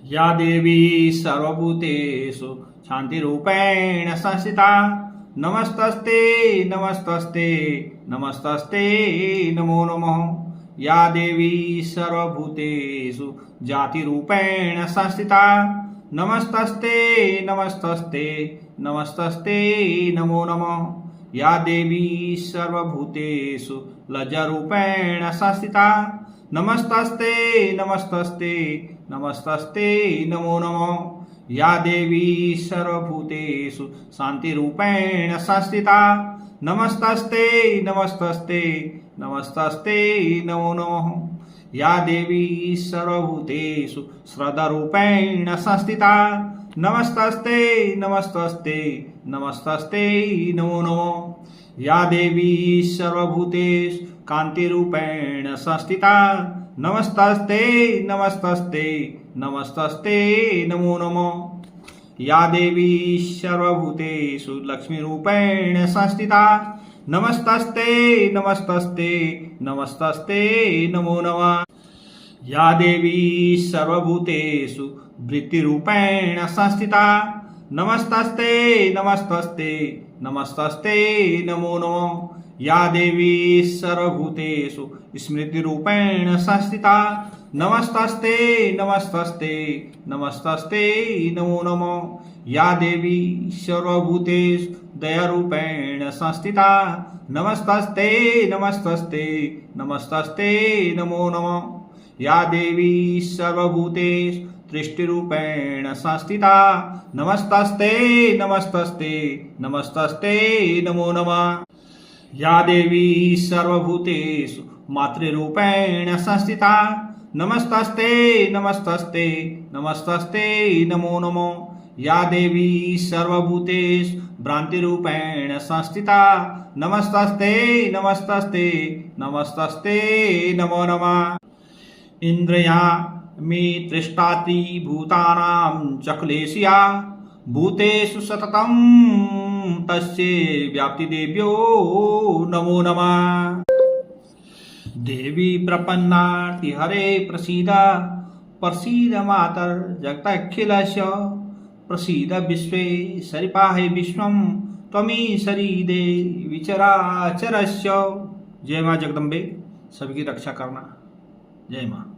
या देवी सर्वभूतेषु शान्तिरूपेण संस्थिता नमस्तस्ते नमस्तस्ते नमस्तस्ते नमो नमः। या देवी सर्वभूतेषु जातिरूपेण संस्थिता नमस्तस्ते नमस्तस्ते नमस्तस्ते नमो नमः। या देवी सर्वभूतेषु लज्जारूपेण संस्थिता नमस्तस्ते नमस्तस्ते नमस्तस्ते नमो नमः। या देवी सर्वभूतेषु शान्तिरूपेण संस्थिता नमस्तस्ते नमस्तस्ते नमस्तस्ते नमो नमः। या देवी सर्वभूतेषु श्रद्धारूपेण संस्थिता नमस्तस्ते नमस्तस्ते नमस्तस्ते नमो नमः। या देवी सर्वभूतेषु कान्तिरूपेण संस्थिता नमस्तस्ते नमस्तस्ते नमस्तस्ते नमो नमः। या देवी सर्वभूतेषु लक्ष्मीरूपेण संस्थिता नमस्तस्ते नमस्तस्ते नमस्तस्ते नमो नमः। या देवी सर्वभूतेषु वृत्तिरूपेण संस्थिता नमस्तस्ते नमस्तस्ते नमस्तस्ते नमो नमः। या देवी सर्वभूतेषु स्मृतिरूपेण संस्थिता नमस्तस्ते नमस्तस्ते नमस्तस्ते नमो नमः। या देवी सर्वभूतेषु दयारूपेण संस्थिता नमस्तस्ते नमस्तस्ते नमस्तस्ते नमो नमः। या देवी सर्वभूतेषु दृष्टिरूपेण संस्थिता नमस्तस्ते नमस्तस्ते नमस्तस्ते नमो नमः। या देवी सर्वभूतेषु मातृरूपेण संस्थिता नमस्तस्ते नमस्तस्ते नमस्तस्ते नमो नमः। या देवी सर्वभूतेषु भ्रान्तिरूपेण संस्थिता नमस्तस्ते नमस्तस्ते नमस्तस्ते नमो नमः। इन्द्रियाणि त्रिष्ठाति भूतानां चक्लेशया भूतेषु सततं तस्य व्याप्तिदेव्यो नमो नमः। देवी प्रपन्नार्तिहरे प्रसीद प्रसीद मातर्जगदखिलस्य प्रसीद विश्वेश्वरि पाहि विश्वं त्वमीश्वरी देवी चराचरस्य। जय माँ जगदम्बे, सभी की रक्षा करना। जय माँ।